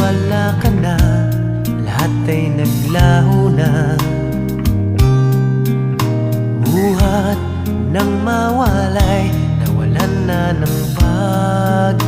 wala ka na, lahat ay naglaho na. Buhat nang mawalay, nawalan na ng pag-asa.